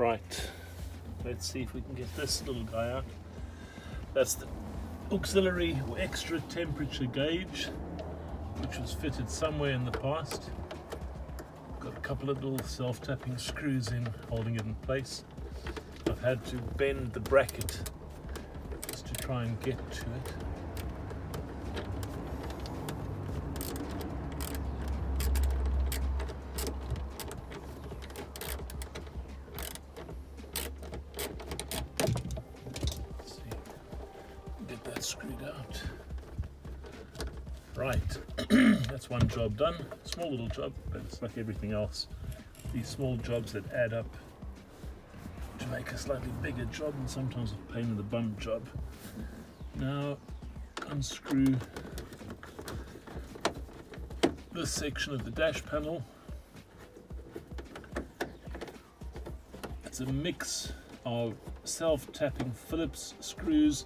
Right, let's see if we can get this little guy out. That's the auxiliary or extra temperature gauge, which was fitted somewhere in the past. Got a couple of little self-tapping screws in, holding it in place. I've had to bend the bracket just to try and get to it. Let's see, get that screwed out. Right, that's one job done. Small little job, but it's like everything else. These small jobs that add up to make a slightly bigger job, and sometimes a pain in the bum job. Now, unscrew this section of the dash panel. It's a mix of self-tapping Phillips screws,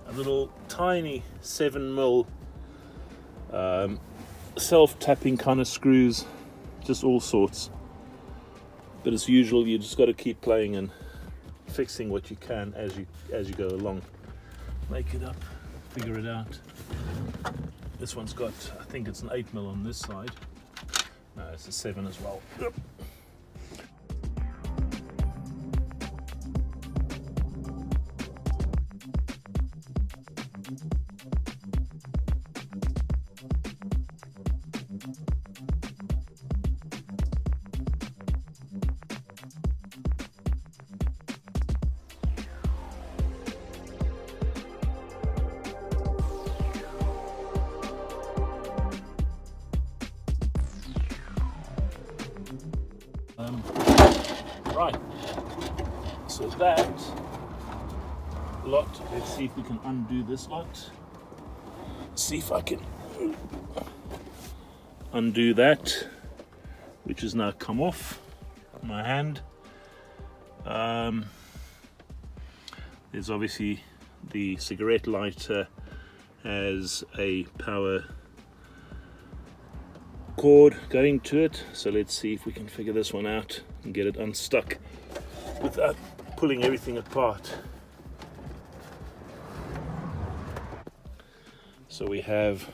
a little tiny 7mm self-tapping kind of screws, just all sorts. But as usual, you just got to keep playing and fixing what you can as you go along. Make it up, figure it out. This one's got, I think it's an 8mm on this side. No, it's a 7 as well. Right, so that lot, let's see if we can undo this lot. See if I can undo that, which has now come off my hand. There's obviously the cigarette lighter has a power cord going to it, so let's see if we can figure this one out and get it unstuck without pulling everything apart. So we have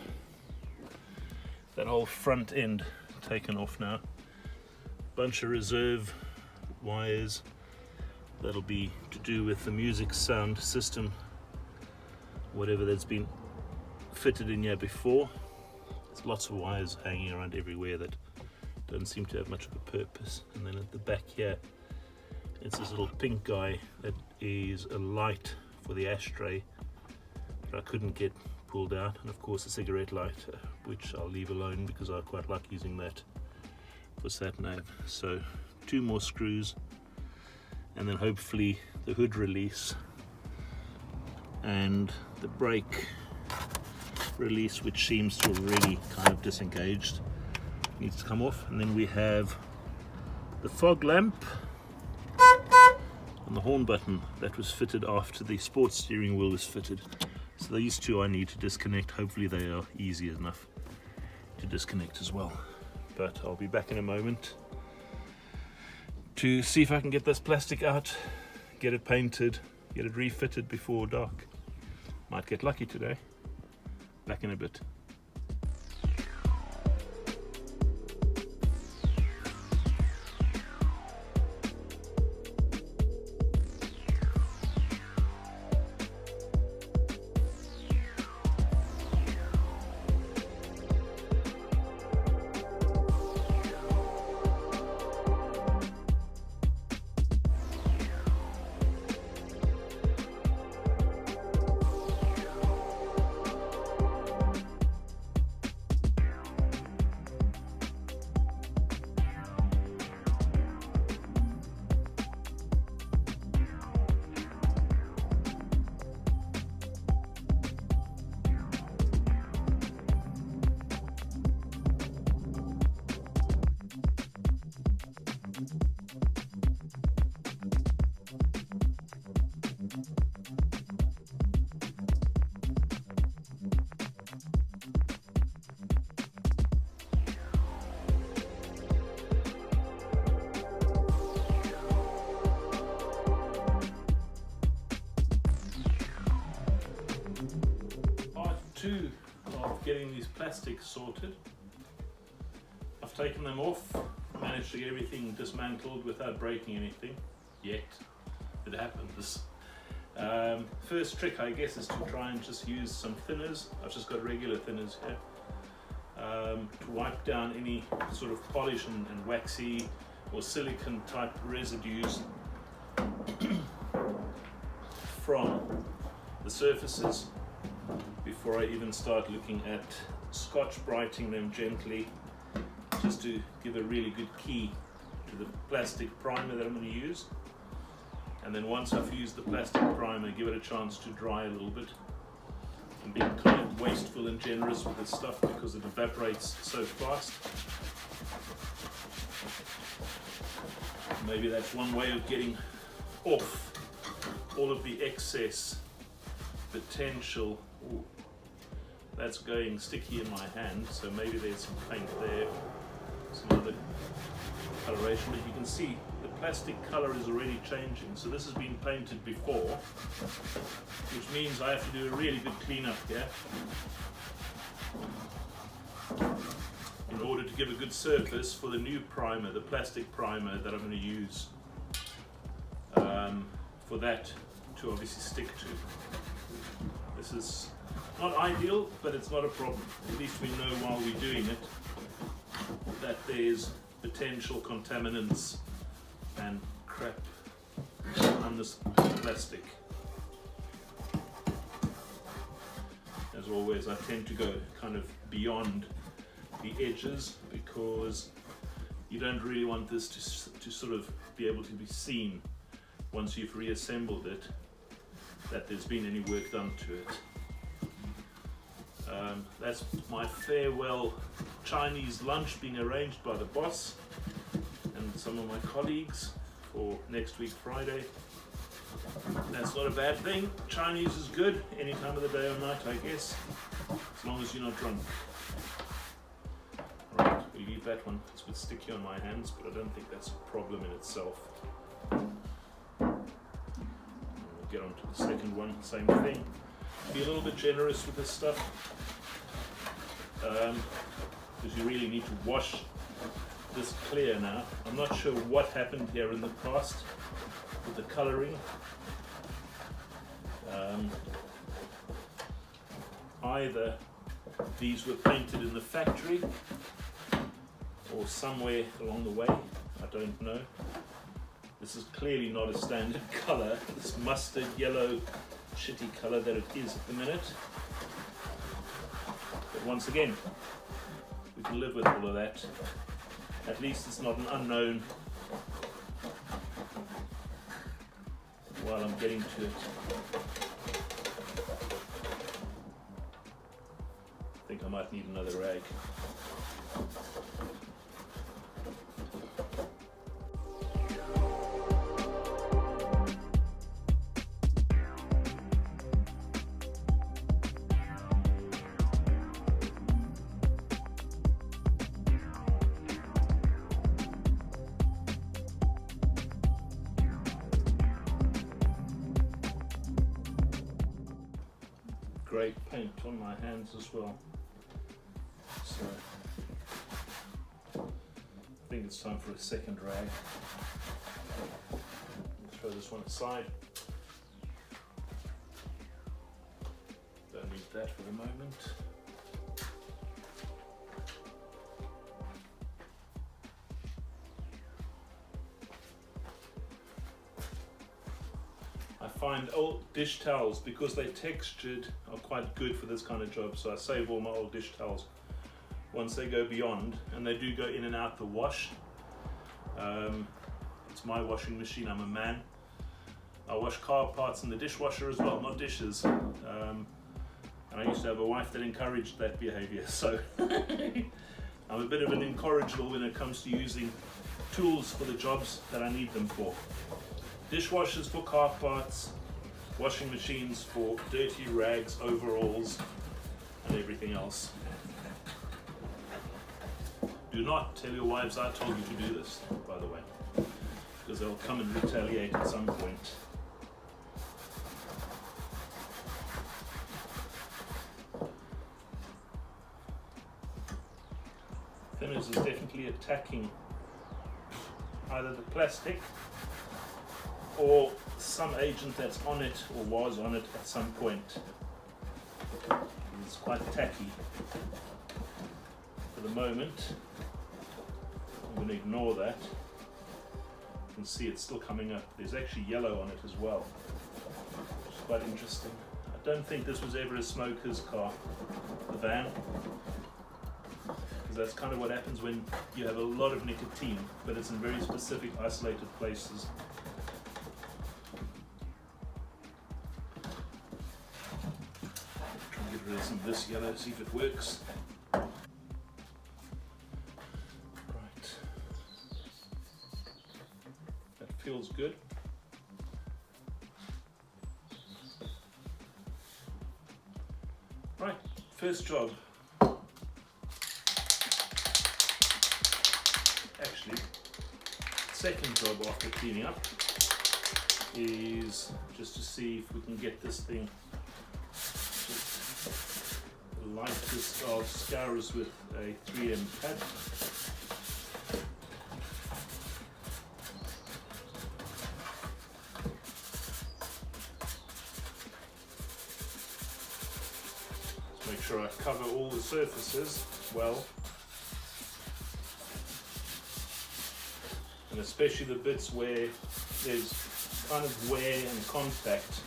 that whole front end taken off now. Bunch of reserve wires that'll be to do with the music sound system, whatever that's been fitted in here before. There's lots of wires hanging around everywhere that don't seem to have much of a purpose. And then at the back here, it's this little pink guy that is a light for the ashtray that I couldn't get pulled out. And of course the cigarette lighter, which I'll leave alone because I quite like using that for sat nav. So 2 more screws, and then hopefully the hood release and the brake release, which seems to already kind of disengaged, needs to come off. And then we have the fog lamp and the horn button that was fitted after the sports steering wheel was fitted. So these two I need to disconnect. Hopefully they are easy enough to disconnect as well, but I'll be back in a moment to see if I can get this plastic out, get it painted, get it refitted before dark. Might get lucky today. Back in a bit. plastic sorted. I've taken them off, managed to get everything dismantled without breaking anything yet. It happens. First trick, I guess, is to try and just use some thinners. I've just got regular thinners here, to wipe down any sort of polish and waxy or silicone type residues from the surfaces before I even start looking at Scotch Brighting them gently, just to give a really good key to the plastic primer that I'm going to use. And then once I've used the plastic primer, give it a chance to dry a little bit. I'm being kind of wasteful and generous with this stuff because it evaporates so fast. Maybe that's one way of getting off all of the excess potential. Ooh, that's going sticky in my hand, so maybe there's some paint there, some other coloration, but you can see the plastic color is already changing. So this has been painted before, which means I have to do a really good cleanup here in order to give a good surface for the new primer, the plastic primer that I'm going to use, for that to obviously stick to. This is not ideal, but it's not a problem. At least we know while we're doing it that there's potential contaminants and crap on this plastic. As always, I tend to go kind of beyond the edges because you don't really want this to sort of be able to be seen once you've reassembled it, that there's been any work done to it. That's my farewell Chinese lunch being arranged by the boss and some of my colleagues for next week Friday. That's not a bad thing. Chinese is good any time of the day or night, I guess, as long as you're not drunk. Right, we leave that one. It's a bit sticky on my hands, but I don't think that's a problem in itself. We'll get on to the second one, same thing. Be a little bit generous with this stuff, because you really need to wash this clear now. I'm not sure what happened here in the past with the colouring. Either these were painted in the factory or somewhere along the way, I don't know. This is clearly not a standard colour, this mustard yellow shitty colour that it is at the minute. But once again, we can live with all of that. At least it's not an unknown while I'm getting to it. I think I might need another rag. Great paint on my hands as well. So I think it's time for a second rag. Throw this one aside. Don't need that for the moment. I find old dish towels, because they're textured, are quite good for this kind of job. So I save all my old dish towels once they go beyond, and they do go in and out the wash. It's my washing machine, I'm a man. I wash car parts in the dishwasher as well, not dishes. And I used to have a wife that encouraged that behavior, so I'm a bit of an incorrigible when it comes to using tools for the jobs that I need them for. Dishwashers for car parts, washing machines for dirty rags, overalls, and everything else. Do not tell your wives I told you to do this, by the way, because they'll come and retaliate at some point. smokers is definitely attacking either the plastic or some agent that's on it or was on it at some point. It's quite tacky. For the moment, I'm going to ignore that. You can see it's still coming up. There's actually yellow on it as well, which is quite interesting. I don't think this was ever a smoker's car, the van, because that's kind of what happens when you have a lot of nicotine, but it's in very specific isolated places. Try and get rid of some of this yellow, see if it works. Right. That feels good. Right, first job. Actually, second job after cleaning up is just to see if we can get this thing, just light this of scours with a 3M pad. Make sure I cover all the surfaces well, and especially the bits where there's kind of wear and contact.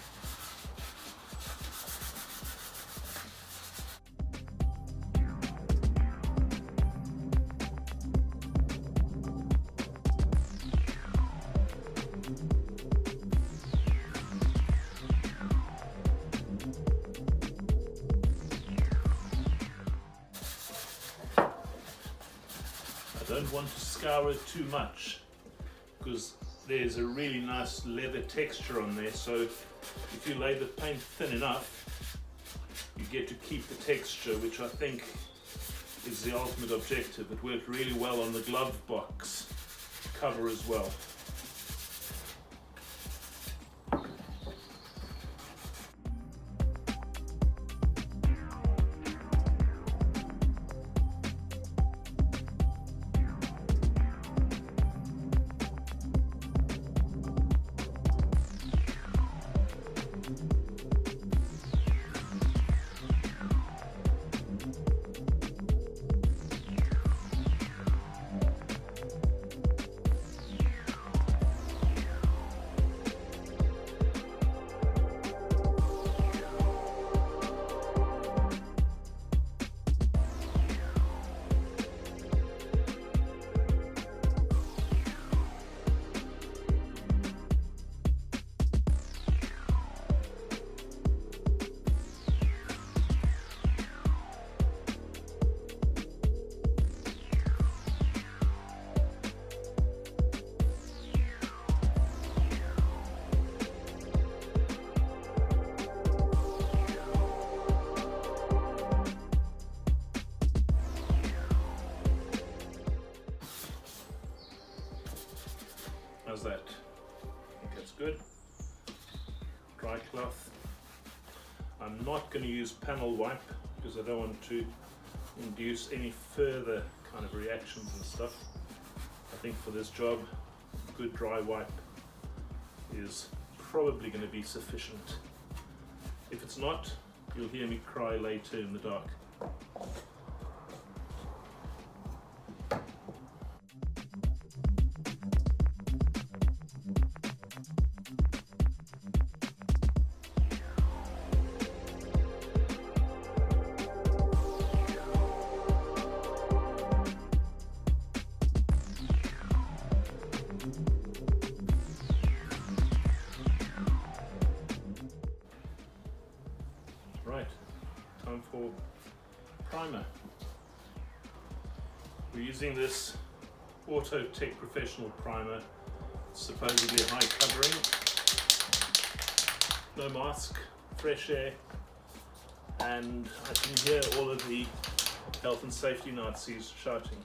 I don't want to scour it too much because there's a really nice leather texture on there, so if you lay the paint thin enough you get to keep the texture, which I think is the ultimate objective. It worked really well on the glove box cover as well. How's that? I think that's good. Dry cloth. I'm not going to use panel wipe because I don't want to induce any further kind of reactions and stuff. I think for this job, a good dry wipe is probably going to be sufficient. If it's not, you'll hear me cry later in the dark. Right, time for primer. We're using this Auto Tech Professional primer. It's supposedly high covering, no mask, fresh air, and I can hear all of the health and safety Nazis shouting.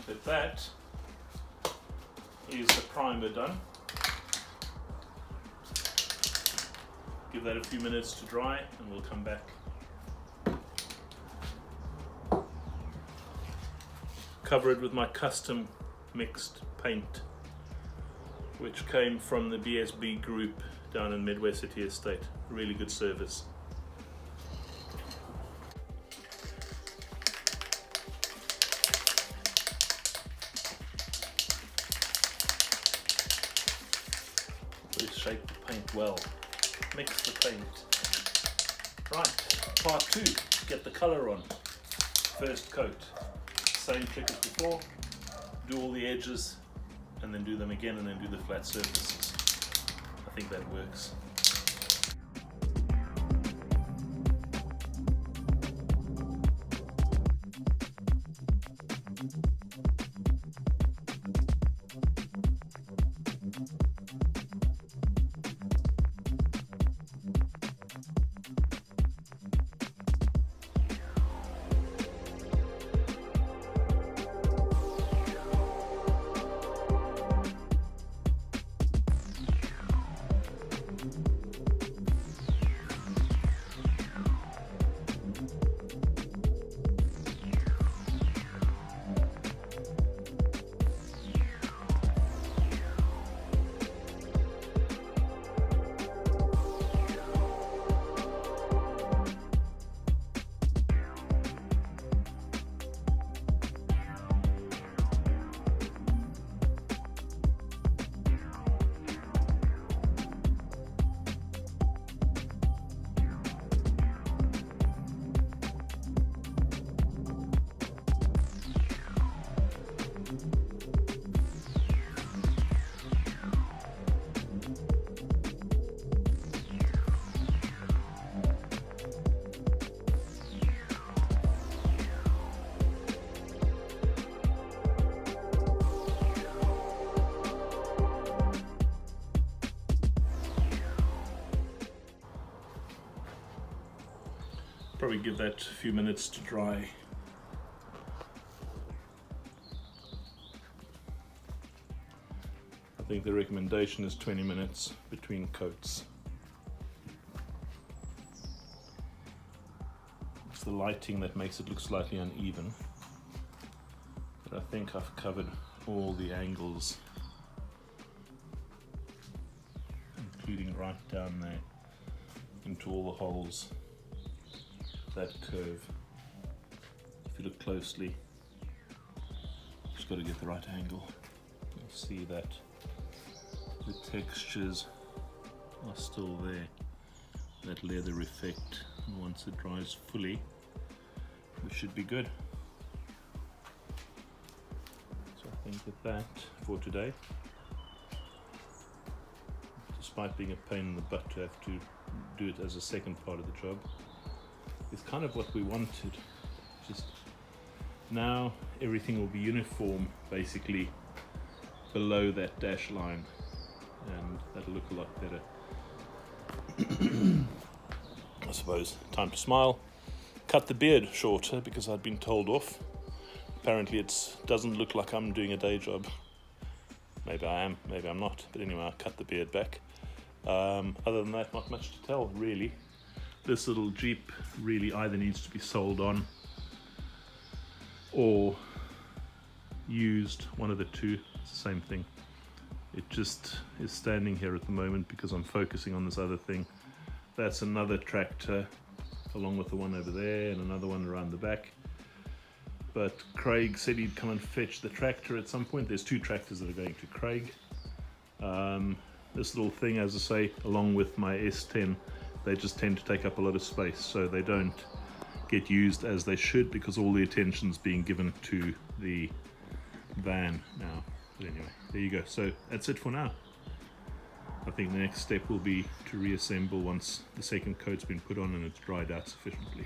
But that is the primer done. Give that a few minutes to dry and we'll come back. Cover it with my custom mixed paint, which came from the BSB group down in Midway City Estate. Really good service. Please shape the paint well. Mix the paint. Right, part 2, get the colour on. First coat. Same trick as before, do all the edges and then do them again and then do the flat surfaces. I think that works. Probably give that a few minutes to dry. I think the recommendation is 20 minutes between coats. It's the lighting that makes it look slightly uneven, but I think I've covered all the angles, including right down there into all the holes. That curve, if you look closely, just got to get the right angle. You'll see that the textures are still there, that leather effect, and once it dries fully we should be good. So I think that for today, despite being a pain in the butt to have to do it as a second part of the job, it's kind of what we wanted. Just now everything will be uniform basically below that dash line, and that'll look a lot better. I suppose time to smile. Cut the beard shorter because I'd been told off. Apparently it doesn't look like I'm doing a day job. Maybe I am, maybe I'm not, but anyway, I cut the beard back. Other than that, not much to tell really. This little Jeep really either needs to be sold on or used, one of the two. It's the same thing. It just is standing here at the moment because I'm focusing on this other thing. That's another tractor along with the one over there and another one around the back. But Craig said he'd come and fetch the tractor at some point. There's 2 tractors that are going to Craig. This little thing, as I say, along with my S10, they just tend to take up a lot of space, so they don't get used as they should because all the attention's being given to the van now. But anyway, there you go. So that's it for now. I think the next step will be to reassemble once the second coat's been put on and it's dried out sufficiently.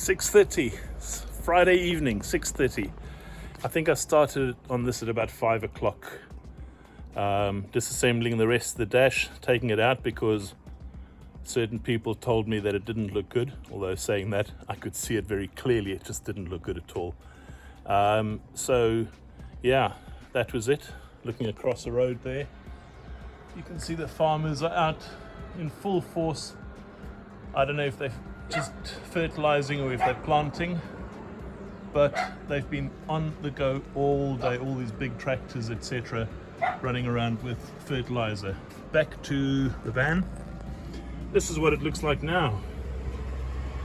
6:30, Friday evening, 6:30. I think I started on this at about 5 o'clock. Disassembling the rest of the dash, taking it out because certain people told me that it didn't look good. Although saying that, I could see it very clearly, it just didn't look good at all. So yeah, that was it. Looking across the road there, you can see the farmers are out in full force. I don't know if they're just fertilizing or if they're planting, but they've been on the go all day, all these big tractors, etc., running around with fertilizer. Back to the van. This is what it looks like now.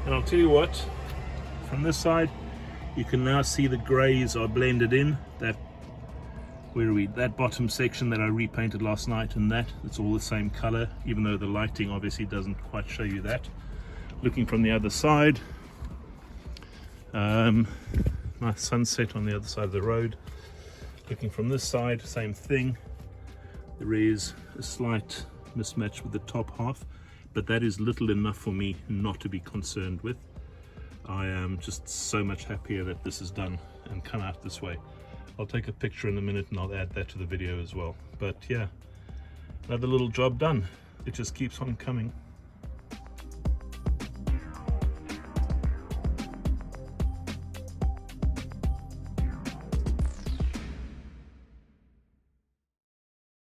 And I'll tell you what, from this side, you can now see the grays are blended in. That, where are we? That bottom section that I repainted last night, and it's all the same color, even though the lighting obviously doesn't quite show you that. Looking from the other side, nice sunset on the other side of the road. Looking from this side, same thing. There is a slight mismatch with the top half, but that is little enough for me not to be concerned with. I am just so much happier that this is done and come out this way. I'll take a picture in a minute and I'll add that to the video as well. But yeah, another little job done. It just keeps on coming.